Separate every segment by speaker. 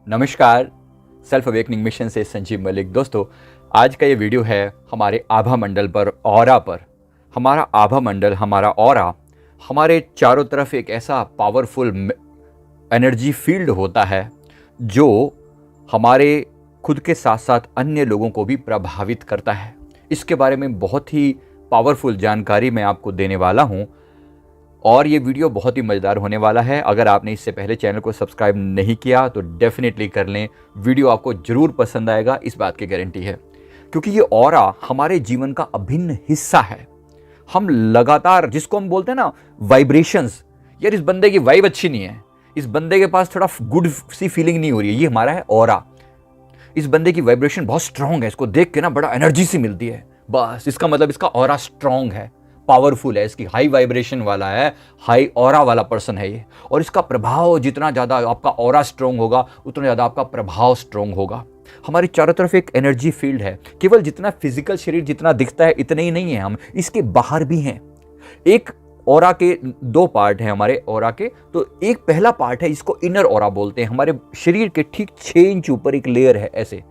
Speaker 1: नमस्कार, self awakening mission से संजीव मलिक। दोस्तों, आज का ये वीडियो है हमारे आभा मंडल पर, ऑरा पर। हमारा आभा मंडल, हमारा ऑरा, हमारे चारों तरफ एक ऐसा पावरफुल एनर्जी फील्ड होता है जो हमारे खुद के साथ साथ अन्य लोगों को भी प्रभावित करता है। इसके बारे में बहुत ही पावरफुल जानकारी मैं आपको देने वाला हूँ और ये वीडियो बहुत ही मज़ेदार होने वाला है। अगर आपने इससे पहले चैनल को सब्सक्राइब नहीं किया तो डेफिनेटली कर लें। वीडियो आपको ज़रूर पसंद आएगा, इस बात की गारंटी है, क्योंकि ये ऑरा हमारे जीवन का अभिन्न हिस्सा है। हम लगातार, जिसको हम बोलते हैं ना वाइब्रेशंस, यार इस बंदे की वाइब अच्छी नहीं है, इस बंदे के पास थोड़ा गुड सी फीलिंग नहीं हो रही है, ये हमारा है ऑरा। इस बंदे की वाइब्रेशन बहुत स्ट्रांग है, इसको देख के ना बड़ा एनर्जी सी मिलती है, बस इसका मतलब इसका ऑरा स्ट्रांग है, पावरफुल है, इसकी हाई वाइब्रेशन वाला है, हाई ऑरा वाला पर्सन है ये। और इसका प्रभाव, जितना ज़्यादा आपका ऑरा स्ट्रांग होगा उतना ज़्यादा आपका प्रभाव स्ट्रांग होगा। हमारी चारों तरफ एक एनर्जी फील्ड है। केवल जितना फिजिकल शरीर जितना दिखता है इतने ही नहीं है, हम इसके बाहर भी हैं। एक ऑरा के दो पार्ट हैं हमारे ऑरा के। तो एक पहला पार्ट है, इसको इनर ऑरा बोलते हैं। हमारे शरीर के ठीक 6 इंच ऊपर एक लेयर है, ऐसे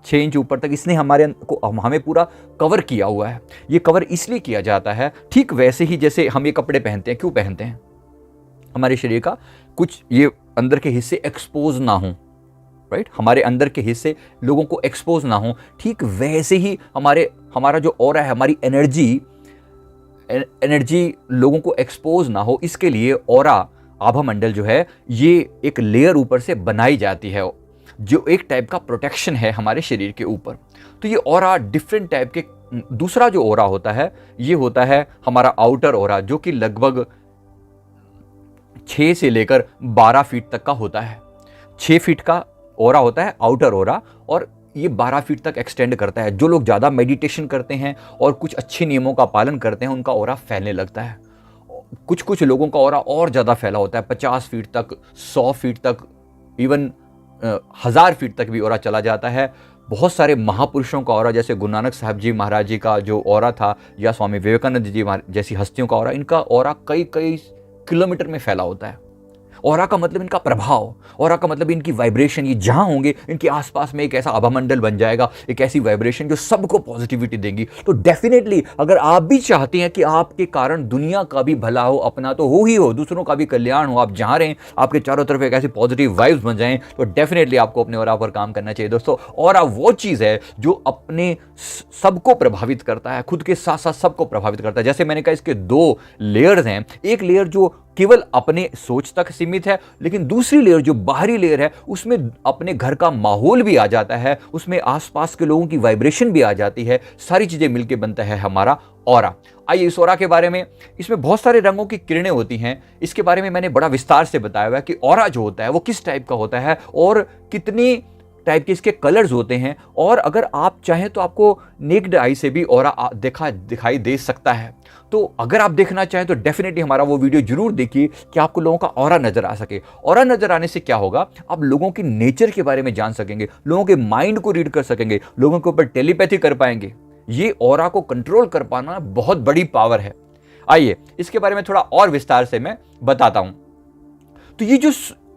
Speaker 1: 6 इंच ऊपर तक इसने हमें पूरा कवर किया हुआ है। ये कवर इसलिए किया जाता है, ठीक वैसे ही जैसे हम ये कपड़े पहनते हैं। क्यों पहनते हैं? हमारे शरीर का कुछ ये अंदर के हिस्से एक्सपोज ना हो, राइट? हमारे अंदर के हिस्से लोगों को एक्सपोज ना हो। ठीक वैसे ही हमारा जो ऑरा है, हमारी एनर्जी लोगों को एक्सपोज ना हो, इसके लिए ऑरा, आभा मंडल जो है, ये एक लेयर ऊपर से बनाई जाती है जो एक टाइप का प्रोटेक्शन है हमारे शरीर के ऊपर। तो ये ऑरा डिफरेंट टाइप के। दूसरा जो ऑरा होता है, ये होता है हमारा आउटर ऑरा, जो कि लगभग 6 से लेकर 12 फीट तक का होता है। 6 फीट का ऑरा होता है आउटर ऑरा, और ये 12 फीट तक एक्सटेंड करता है। जो लोग ज़्यादा मेडिटेशन करते हैं और कुछ अच्छे नियमों का पालन करते हैं, उनका ऑरा फैलने लगता है। कुछ लोगों का ऑरा और ज़्यादा फैला होता है, 50 फीट तक, 100 फीट तक, इवन 1000 फीट तक भी ऑरा चला जाता है। बहुत सारे महापुरुषों का ऑरा, जैसे गुरु नानक साहब जी महाराज जी का जो ऑरा था, या स्वामी विवेकानंद जी जैसी हस्तियों का ऑरा, इनका ऑरा कई किलोमीटर में फैला होता है। ऑरा का मतलब इनका प्रभाव, ऑरा का मतलब इनकी वाइब्रेशन। ये जहां होंगे इनके आसपास में एक ऐसा आभामंडल बन जाएगा, एक ऐसी वाइब्रेशन जो सबको पॉजिटिविटी देगी। तो डेफिनेटली अगर आप भी चाहते हैं कि आपके कारण दुनिया का भी भला हो, अपना तो हो ही हो, दूसरों का भी कल्याण हो, आप जहां रहें आपके चारों तरफ एक ऐसी पॉजिटिव वाइब्स बन जाएं, तो डेफिनेटली आपको अपने ऑरा पर काम करना चाहिए। दोस्तों, ऑरा वो चीज़ है जो अपने सबको प्रभावित करता है, खुद के साथ साथ सबको प्रभावित करता है। जैसे मैंने कहा, इसके 2 लेयर्स हैं। एक लेयर जो केवल अपने सोच तक सीमित है, लेकिन दूसरी लेयर जो बाहरी लेयर है, उसमें अपने घर का माहौल भी आ जाता है, उसमें आसपास के लोगों की वाइब्रेशन भी आ जाती है। सारी चीजें मिलकर बनता है हमारा ऑरा। आइए इस ऑरा के बारे में, इसमें बहुत सारे रंगों की किरणें होती हैं, इसके बारे में मैंने बड़ा विस्तार से बताया हुआ है कि ऑरा जो होता है वो किस टाइप का होता है और कितनी टाइप के इसके कलर्स होते हैं। और अगर आप चाहें तो आपको नेक्ड आई से भी ऑरा दिखाई दे सकता है। तो अगर आप देखना चाहें तो डेफिनेटली हमारा वो वीडियो जरूर देखिए कि आपको लोगों का ऑरा नजर आ सके। ऑरा नजर आने से क्या होगा, आप लोगों की नेचर के बारे में जान सकेंगे, लोगों के माइंड को रीड कर सकेंगे, लोगों के ऊपर टेलीपैथी कर पाएंगे। ये ऑरा को कंट्रोल कर पाना बहुत बड़ी पावर है। आइए इसके बारे में थोड़ा और विस्तार से मैं बताता हूं। तो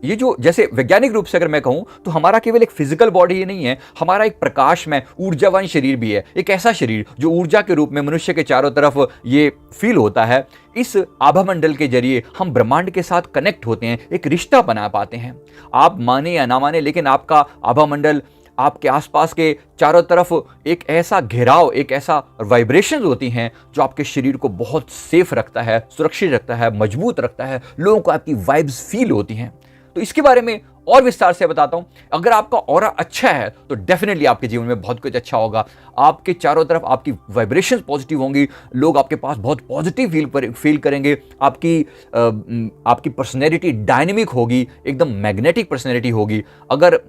Speaker 1: ये जो जैसे वैज्ञानिक रूप से अगर मैं कहूं तो हमारा केवल एक फिजिकल बॉडी ही नहीं है, हमारा एक प्रकाशमय ऊर्जावान शरीर भी है। एक ऐसा शरीर जो ऊर्जा के रूप में मनुष्य के चारों तरफ ये फील होता है। इस आभामंडल के जरिए हम ब्रह्मांड के साथ कनेक्ट होते हैं, एक रिश्ता बना पाते हैं। आप माने या ना माने, लेकिन आपका आभामंडल, आपके आसपास के चारों तरफ एक ऐसा घेराव, एक ऐसा वाइब्रेशंस होती हैं जो आपके शरीर को बहुत सेफ रखता है, सुरक्षित रखता है, मजबूत रखता है। लोगों को आपकी वाइब्स फील होती हैं। तो इसके बारे में और विस्तार से बताता हूं। अगर आपका ऑरा अच्छा है तो डेफिनेटली आपके जीवन में बहुत कुछ अच्छा होगा। आपके चारों तरफ आपकी वाइब्रेशंस पॉजिटिव होंगी, लोग आपके पास बहुत पॉजिटिव फील करेंगे। आपकी पर्सनैलिटी डायनेमिक होगी, एकदम मैग्नेटिक पर्सनैलिटी होगी। अगर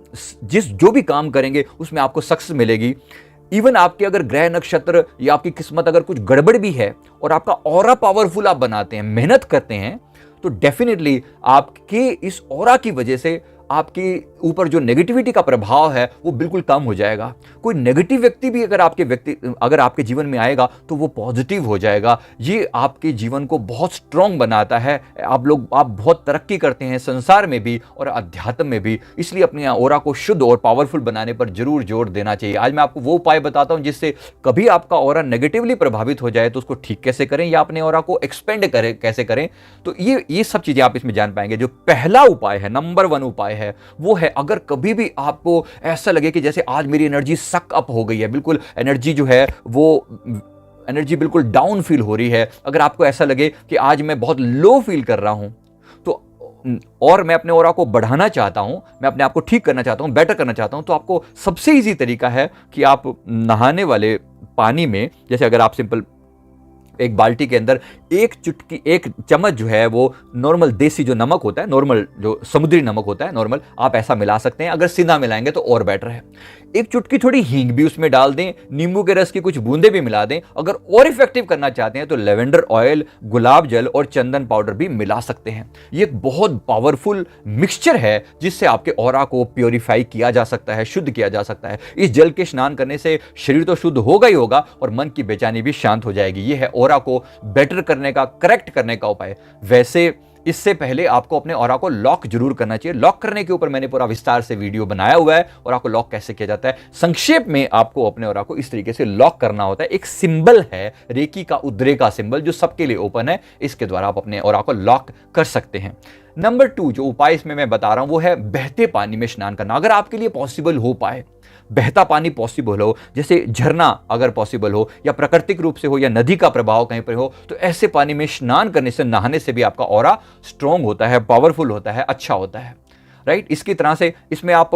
Speaker 1: जो भी काम करेंगे उसमें आपको सक्सेस मिलेगी। इवन आपके अगर ग्रह नक्षत्र या आपकी किस्मत अगर कुछ गड़बड़ भी है और आपका ऑरा पावरफुल आप बनाते हैं, मेहनत करते हैं, तो डेफिनेटली आपके इस ऑरा की वजह से आपके ऊपर जो नेगेटिविटी का प्रभाव है वो बिल्कुल कम हो जाएगा। कोई नेगेटिव व्यक्ति भी अगर आपके जीवन में आएगा तो वो पॉजिटिव हो जाएगा। ये आपके जीवन को बहुत स्ट्रांग बनाता है। आप बहुत तरक्की करते हैं संसार में भी और अध्यात्म में भी। इसलिए अपने ऑरा को शुद्ध और पावरफुल बनाने पर जरूर जोर देना चाहिए। आज मैं आपको वो उपाय बताता हूं जिससे कभी आपका ऑरा नेगेटिवली प्रभावित हो जाए तो उसको ठीक कैसे करें या अपने ऑरा को एक्सपेंड करें कैसे करें। तो ये सब चीजें आप इसमें जान पाएंगे। जो पहला उपाय है, नंबर 1 उपाय है, वो है अगर कभी भी आपको ऐसा लगे कि जैसे आज मेरी एनर्जी सक अप हो गई है, बिल्कुल एनर्जी जो है वो एनर्जी बिल्कुल डाउन फील हो रही है, अगर आपको ऐसा लगे कि आज मैं बहुत लो फील कर रहा हूं तो और मैं अपने ऑरा को बढ़ाना चाहता हूं, मैं अपने आप को ठीक करना चाहता हूं, बेटर करना चाहता हूं, तो आपको सबसे इजी तरीका है कि आप नहाने वाले पानी में, जैसे अगर आप सिंपल एक बाल्टी के अंदर एक चम्मच जो है वो नॉर्मल देसी जो नमक होता है, नॉर्मल जो समुद्री नमक होता है नॉर्मल, आप ऐसा मिला सकते हैं। अगर सीधा मिलाएंगे तो और बेटर है। एक चुटकी थोड़ी हींग भी उसमें डाल दें, नींबू के रस की कुछ बूंदे भी मिला दें। अगर और इफेक्टिव करना चाहते हैं तो लेवेंडर ऑयल, गुलाब जल और चंदन पाउडर भी मिला सकते हैं। ये एक बहुत पावरफुल मिक्सचर है जिससे आपके ऑरा को प्योरीफाई किया जा सकता है, शुद्ध किया जा सकता है। इस जल के स्नान करने से शरीर तो शुद्ध होगा ही होगा और मन की बेचैनी भी शांत हो जाएगी। ये है ऑरा को बेटर करने का, करेक्ट करने का उपाय। वैसे इससे पहले आपको अपने ऑरा को लॉक जरूर करना चाहिए। लॉक करने के ऊपर मैंने पूरा विस्तार से वीडियो बनाया हुआ है। ऑरा को लॉक कैसे किया जाता है, संक्षेप में आपको अपने ऑरा को इस तरीके से लॉक करना होता है। एक सिंबल है रेकी का, उद्रेका सिंबल, जो सबके लिए ओपन है। इसके द्वारा आप अपने ऑरा को लॉक कर सकते हैं। नंबर 2 जो उपाय इसमें मैं बता रहा हूं वो है बहते पानी में स्नान करना। अगर आपके लिए पॉसिबल हो पाए, बहता पानी पॉसिबल हो, जैसे झरना अगर पॉसिबल हो या प्राकृतिक रूप से हो या नदी का प्रभाव कहीं पर हो, तो ऐसे पानी में स्नान करने से, नहाने से भी आपका ऑरा स्ट्रांग होता है, पावरफुल होता है, अच्छा होता है। राइट, इसकी तरह से इसमें आप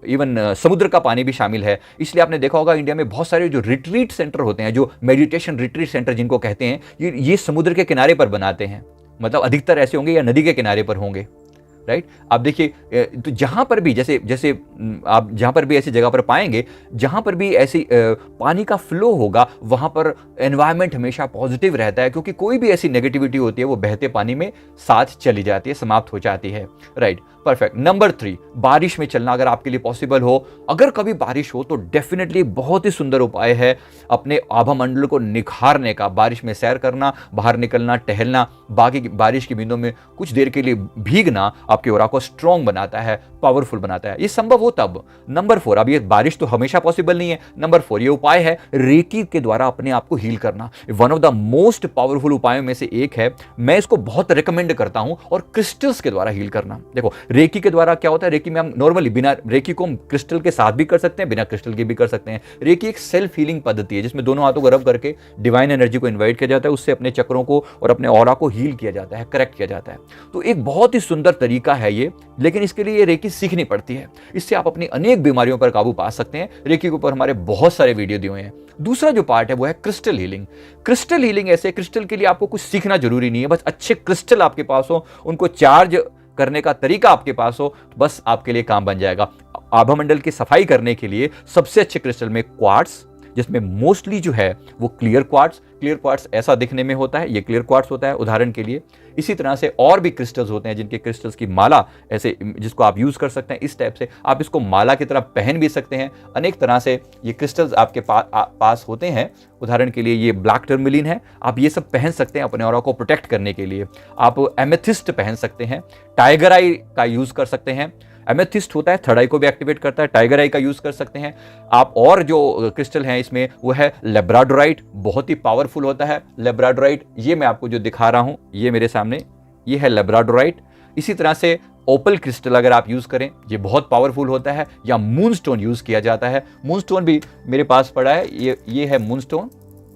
Speaker 1: इवन समुद्र का पानी भी शामिल है। इसलिए आपने देखा होगा इंडिया में बहुत सारे जो रिट्रीट सेंटर होते हैं, जो मेडिटेशन रिट्रीट सेंटर जिनको कहते हैं, ये समुद्र के किनारे पर बनाते हैं। मतलब अधिकतर ऐसे होंगे या नदी के किनारे पर होंगे। राइट, आप देखिए तो जहां पर भी जैसे आप जहां पर भी ऐसी जगह पर पाएंगे जहां पर भी ऐसी पानी का फ्लो होगा, वहां पर एनवायरनमेंट हमेशा पॉजिटिव रहता है, क्योंकि कोई भी ऐसी नेगेटिविटी होती है वो बहते पानी में साथ चली जाती है, समाप्त हो जाती है। Right, perfect. नंबर 3 बारिश में चलना, अगर आपके लिए पॉसिबल हो, अगर कभी बारिश हो तो डेफिनेटली बहुत ही सुंदर उपाय है अपने आभा मंडल को निखारने का। बारिश में सैर करना, बाहर निकलना, टहलना, बारिश की बूंदों में कुछ देर के लिए भीगना आपके ऑरा को स्ट्रांग बनाता है, पावरफुल बनाता है। ये संभव हो तब। नंबर 4, अब ये बारिश तो हमेशा पॉसिबल नहीं है। नंबर 4 ये उपाय है रेकी के द्वारा अपने आप को हील करना। One of the most powerful उपायों में से एक है। मैं इसको बहुत रिकमेंड करता हूं, और क्रिस्टल्स के द्वारा हील करना। देखो रेकी के द्वारा क्या होता है, रेकी में हम नॉर्मली बिना रेकी को हम क्रिस्टल के साथ भी कर सकते हैं, बिना क्रिस्टल के भी कर सकते हैं। रेकी एक सेल्फ हीलिंग पद्धति है जिसमें दोनों हाथों को रब करके डिवाइन एनर्जी को इन्वाइट किया जाता है, उससे अपने चक्रों को और अपने ऑरा को हील किया जाता है, करेक्ट किया जाता है। तो एक बहुत ही सुंदर तरीका है ये, लेकिन इसके लिए रेकी सीखनी पड़ती है। इससे आप अपनी अनेक बीमारियों पर काबू पा सकते हैं। रेकी के ऊपर हमारे बहुत सारे वीडियो दिए हुए हैं। दूसरा जो पार्ट है वो है क्रिस्टल हीलिंग। क्रिस्टल हीलिंग ऐसे, क्रिस्टल के लिए आपको कुछ सीखना जरूरी नहीं है, बस अच्छे क्रिस्टल आपके पास हो, उनको चार्ज करने का तरीका आपके पास हो, बस आपके लिए काम बन जाएगा। आभा मंडल की सफाई करने के लिए सबसे अच्छे क्रिस्टल में क्वार्ट्स, जिसमें मोस्टली जो है वो क्लियर क्वार्ट्स ऐसा दिखने में होता है, ये क्लियर क्वार्ट्स होता है उदाहरण के लिए। इसी तरह से और भी क्रिस्टल्स होते हैं जिनके क्रिस्टल्स की माला ऐसे, जिसको आप यूज कर सकते हैं इस टाइप से। आप इसको माला की तरह पहन भी सकते हैं। अनेक तरह से ये क्रिस्टल्स आपके पास होते हैं। उदाहरण के लिए ये ब्लैक टर्मलिन है, आप ये सब पहन सकते हैं अपने ऑरा को प्रोटेक्ट करने के लिए। आप एमेथिस्ट पहन सकते हैं, टाइगर आई का यूज कर सकते हैं। एमेथिस्ट होता है, थर्ड आई को भी एक्टिवेट करता है, टाइगर आई का यूज कर सकते हैं आप। और जो क्रिस्टल है इसमें वो है लेब्राडोराइट, बहुत ही पावरफुल होता है लेब्राडोराइट। ये मैं आपको जो दिखा रहा हूं, ये मेरे सामने ये है लेब्राडोराइट। इसी तरह से ओपल क्रिस्टल अगर आप यूज करें, ये बहुत पावरफुल होता है। या मूनस्टोन यूज किया जाता है, मूनस्टोन भी मेरे पास पड़ा है, ये है मूनस्टोन।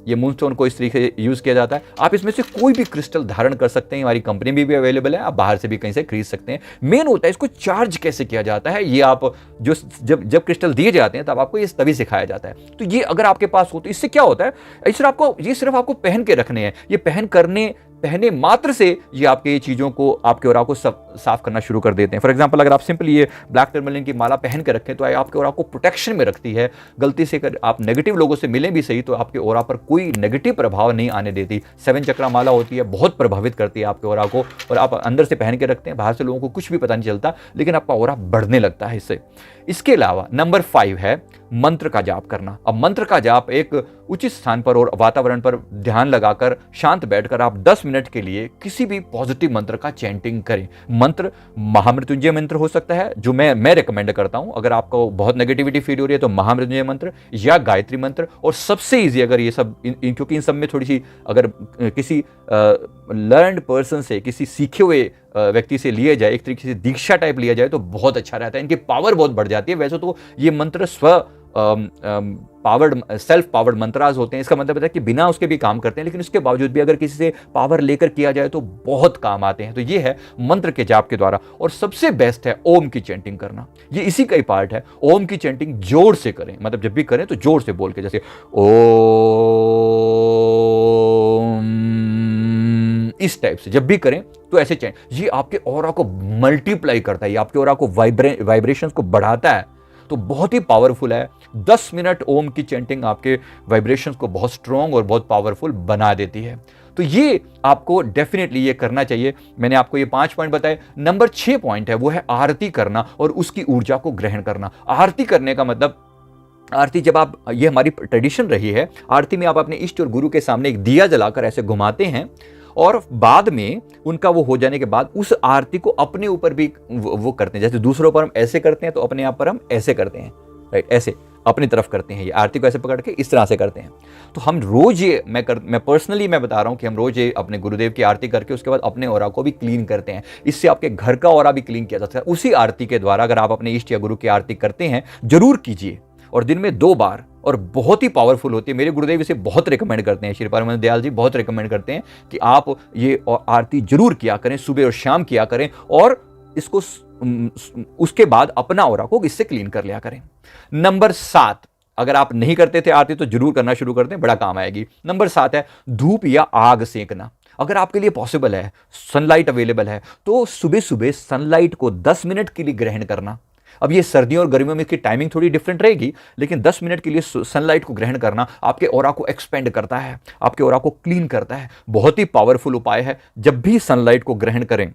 Speaker 1: ये मूनस्टोन को इस तरीके से यूज किया जाता है। आप इसमें से कोई भी क्रिस्टल धारण कर सकते हैं, हमारी कंपनी में भी अवेलेबल है, आप बाहर से भी कहीं से खरीद सकते हैं। मेन होता है इसको चार्ज कैसे किया जाता है, ये आप जो जब क्रिस्टल दिए जाते हैं तब आपको ये तभी सिखाया जाता है। तो ये अगर आपके पास हो तो इससे क्या होता है, ये सिर्फ आपको पहन के रखने हैं। ये पहने मात्र से ये आपके चीजों को, आपके ऑरा को साफ करना शुरू कर देते हैं। फॉर एग्जांपल अगर आप सिंपली ये ब्लैक टर्मलिन की माला पहन के रखें तो आपके ऑरा को प्रोटेक्शन में रखती है। गलती से अगर आप नेगेटिव लोगों से मिलें भी सही तो आपके ऑरा पर कोई नेगेटिव प्रभाव नहीं आने देती। 7 चक्रा माला होती है, बहुत प्रभावित करती है आपके ऑरा को, और आप अंदर से पहन के रखते हैं, बाहर से लोगों को कुछ भी पता नहीं चलता, लेकिन आपका ऑरा बढ़ने लगता है इससे। इसके अलावा नंबर 5 है मंत्र का जाप करना। अब मंत्र का जाप एक उचित स्थान पर और वातावरण पर ध्यान लगाकर शांत बैठकर आप 10 मिनट के लिए किसी भी पॉजिटिव मंत्र का चैंटिंग करें। मंत्र महामृत्युंजय मंत्र हो सकता है, जो मैं रिकमेंड करता हूं। अगर आपको बहुत नेगेटिविटी फील हो रही है तो महामृत्युंजय मंत्र या गायत्री मंत्र, और सबसे ईजी अगर ये सब क्योंकि इन सब में थोड़ी सी अगर किसी लर्नड पर्सन से, किसी सीखे हुए व्यक्ति से लिया जाए, एक तरीके से दीक्षा टाइप लिया जाए तो बहुत अच्छा रहता है। इनकी पावर बहुत बढ़ जाती है। वैसे तो ये मंत्र पावर्ड सेल्फ पावर्ड मंत्रास होते हैं, इसका मतलब है कि बिना उसके भी काम करते हैं, लेकिन उसके बावजूद भी अगर किसी से पावर लेकर किया जाए तो बहुत काम आते हैं। तो ये है मंत्र के जाप के द्वारा। और सबसे बेस्ट है ओम की चैंटिंग करना, ये इसी का ही पार्ट है। ओम की चैंटिंग जोर से करें, मतलब जब भी करें तो जोर से बोल के, जैसे ओम, इस टाइप से जब भी करें तो ऐसे चैंट, ये आपके ऑरा को मल्टीप्लाई करता है, ये आपके ऑरा को वाइब्रेशंस को बढ़ाता है, तो बहुत ही पावरफुल है। 10 मिनट ओम की चैंटिंग आपके वाइब्रेशंस को बहुत स्ट्रॉन्ग और बहुत पावरफुल बना देती है। तो ये आपको डेफिनेटली ये करना चाहिए। मैंने आपको ये 5 पॉइंट बताए। नंबर 6 पॉइंट है वो है आरती करना और उसकी ऊर्जा को ग्रहण करना। आरती करने का मतलब, आरती जब आप, ये हमारी ट्रेडिशन रही है, आरती में आप अपने इष्ट और गुरु के सामने एक दिया जलाकर ऐसे घुमाते हैं, और बाद में उनका वो हो जाने के बाद उस आरती को अपने ऊपर भी वो करते हैं। जैसे दूसरों पर हम ऐसे करते हैं तो अपने आप पर हम ऐसे करते हैं, राइट, ऐसे अपनी तरफ करते हैं। ये आरती को ऐसे पकड़ के इस तरह से करते हैं। तो हम रोज ये मैं पर्सनली मैं बता रहा हूं कि हम रोज ये अपने गुरुदेव की आरती करके उसके बाद अपने ऑरा को भी क्लीन करते हैं। इससे आपके घर का ऑरा भी क्लीन किया जा सकता है उसी आरती के द्वारा। अगर आप अपने इष्ट या गुरु की आरती करते हैं, जरूर कीजिए, और दिन में 2 बार, और बहुत ही पावरफुल होती है। मेरे गुरुदेव इसे बहुत रिकमेंड करते हैं, श्री परमानंद दयाल जी बहुत रिकमेंड करते हैं कि आप ये आरती जरूर किया करें, सुबह और शाम किया करें, और इसको उसके बाद अपना ऑरा को इससे क्लीन कर लिया करें। नंबर 7, अगर आप नहीं करते थे आरती तो जरूर करना शुरू कर दें, बड़ा काम आएगी। नंबर 7 है धूप या आग सेंकना। अगर आपके लिए पॉसिबल है, सनलाइट अवेलेबल है, तो सुबह सुबह सनलाइट को 10 मिनट के लिए ग्रहण करना। अब ये सर्दियों और गर्मियों में इसकी टाइमिंग थोड़ी डिफरेंट रहेगी, लेकिन 10 मिनट के लिए सनलाइट को ग्रहण करना आपके ऑरा को एक्सपेंड करता है, आपके ऑरा को क्लीन करता है। बहुत ही पावरफुल उपाय है। जब भी सनलाइट को ग्रहण करें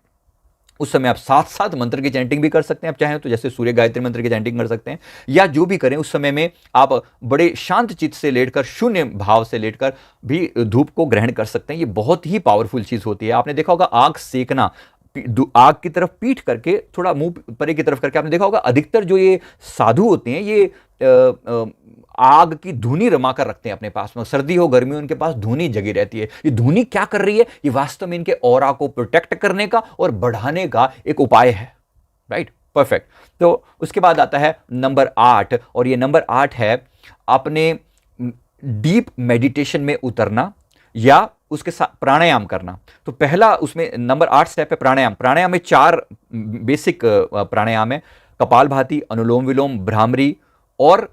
Speaker 1: उस समय आप साथ साथ मंत्र की चैंटिंग भी कर सकते हैं, आप चाहें तो, जैसे सूर्य गायत्री मंत्र की चैंटिंग कर सकते हैं, या जो भी करें उस समय में आप बड़े शांत चित्त से लेटकर, शून्य भाव से लेटकर भी धूप को ग्रहण कर सकते हैं। ये बहुत ही पावरफुल चीज होती है। आपने देखा होगा आग सेकना, आग की तरफ पीठ करके, थोड़ा मुंह परे की तरफ करके। आपने देखा होगा अधिकतर जो ये साधु होते हैं ये आग की धुनी रमा कर रखते हैं अपने पास में। सर्दी हो गर्मी हो उनके पास धुनी जगी रहती है। ये धुनी क्या कर रही है? ये वास्तव में इनके ऑरा को प्रोटेक्ट करने का और बढ़ाने का एक उपाय है, राइट, परफेक्ट। तो उसके बाद आता है नंबर 8, और ये नंबर 8 है अपने डीप मेडिटेशन में उतरना या उसके साथ प्राणायाम करना। तो पहला उसमें नंबर 8 स्टेप है प्राणायाम। प्राणायाम में 4 बेसिक प्राणायाम है, कपालभाति, अनुलोम विलोम, भ्रामरी और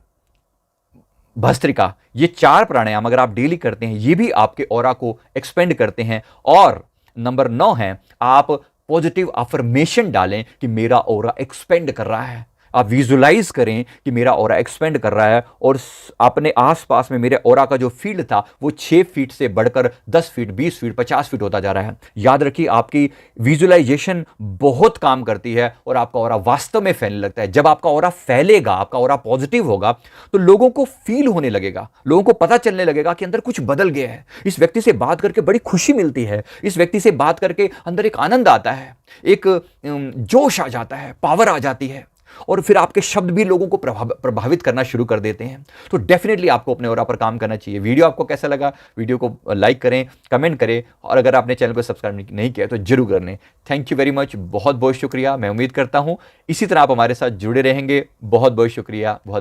Speaker 1: भस्त्रिका। ये 4 प्राणायाम अगर आप डेली करते हैं, ये भी आपके ऑरा को एक्सपेंड करते हैं। और नंबर 9 है आप पॉजिटिव अफर्मेशन डालें कि मेरा ऑरा एक्सपेंड कर रहा है। आप विजुलाइज करें कि मेरा ऑरा एक्सपेंड कर रहा है, और अपने आसपास में मेरे ऑरा का जो फील्ड था वो 6 फीट से बढ़कर 10 फीट, 20 फीट, 50 फीट होता जा रहा है। याद रखिए, आपकी विजुलाइजेशन बहुत काम करती है और आपका ऑरा वास्तव में फैलने लगता है। जब आपका ऑरा फैलेगा, आपका ऑरा पॉजिटिव होगा, तो लोगों को फील होने लगेगा, लोगों को पता चलने लगेगा कि अंदर कुछ बदल गया है। इस व्यक्ति से बात करके बड़ी खुशी मिलती है, इस व्यक्ति से बात करके अंदर एक आनंद आता है, एक जोश आ जाता है, पावर आ जाती है, और फिर आपके शब्द भी लोगों को प्रभावित करना शुरू कर देते हैं। तो डेफिनेटली आपको अपने ऑरा पर काम करना चाहिए। वीडियो आपको कैसा लगा? वीडियो को लाइक करें, कमेंट करें, और अगर आपने चैनल को सब्सक्राइब नहीं किया तो जरूर कर लें। थैंक यू वेरी मच, बहुत बहुत शुक्रिया। मैं उम्मीद करता हूं इसी तरह आप हमारे साथ जुड़े रहेंगे। बहुत बहुत शुक्रिया, बहुत